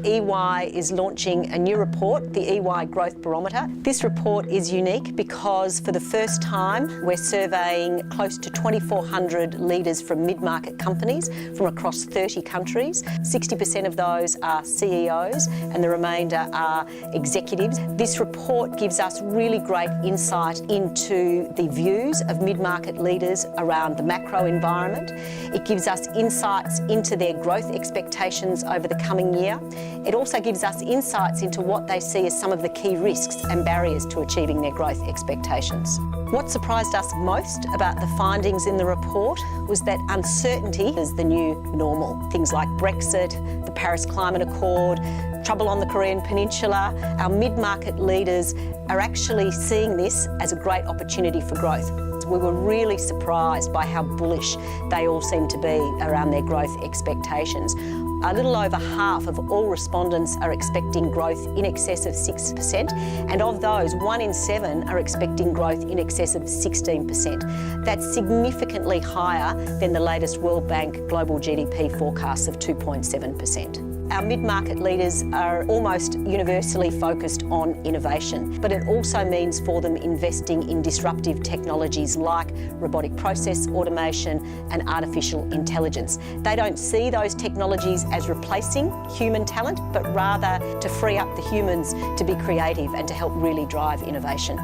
EY is launching a new report, the EY Growth Barometer. This report is unique because for the first time we're surveying close to 2,400 leaders from mid-market companies from across 30 countries. 60% of those are CEOs and the remainder are executives. This report gives us really great insight into the views of mid-market leaders around the macro environment. It gives us insights into their growth expectations over the coming year. It also gives us insights into what they see as some of the key risks and barriers to achieving their growth expectations. What surprised us most about the findings in the report was that uncertainty is the new normal. Things like Brexit, the Paris Climate Accord, trouble on the Korean Peninsula. Our mid-market leaders are actually seeing this as a great opportunity for growth. We were really surprised by how bullish they all seem to be around their growth expectations. A little over half of all respondents are expecting growth in excess of 6%, and of those, 1 in 7 are expecting growth in excess of 16%. That's significantly higher than the latest World Bank global GDP forecasts of 2.7%. Our mid-market leaders are almost universally focused on innovation, but it also means for them investing in disruptive technologies like robotic process automation and artificial intelligence. They don't see those technologies as replacing human talent, but rather to free up the humans to be creative and to help really drive innovation.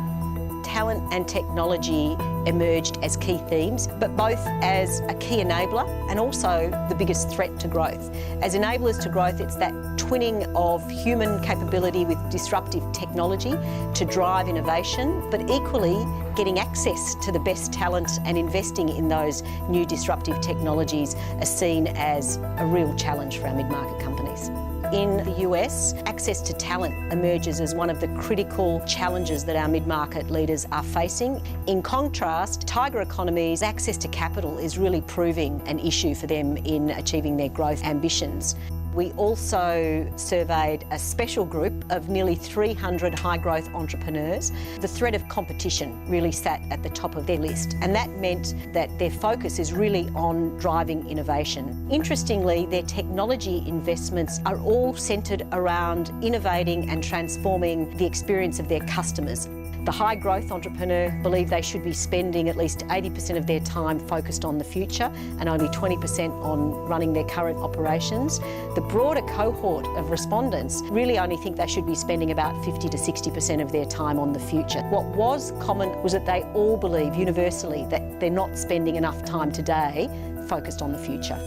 Talent and technology emerged as key themes, but both as a key enabler and also the biggest threat to growth. As enablers to growth, it's that twinning of human capability with disruptive technology to drive innovation, but equally getting access to the best talent and investing in those new disruptive technologies are seen as a real challenge for our mid-market companies. In the US, access to talent emerges as one of the critical challenges that our mid-market leaders are facing. In contrast, tiger economies, access to capital is really proving an issue for them in achieving their growth ambitions. We also surveyed a special group of nearly 300 high-growth entrepreneurs. The threat of competition really sat at the top of their list, and that meant that their focus is really on driving innovation. Interestingly, their technology investments are all centred around innovating and transforming the experience of their customers. The high-growth entrepreneur believe they should be spending at least 80% of their time focused on the future and only 20% on running their current operations. The broader cohort of respondents really only think they should be spending about 50 to 60% of their time on the future. What was common was that they all believe universally that they're not spending enough time today focused on the future.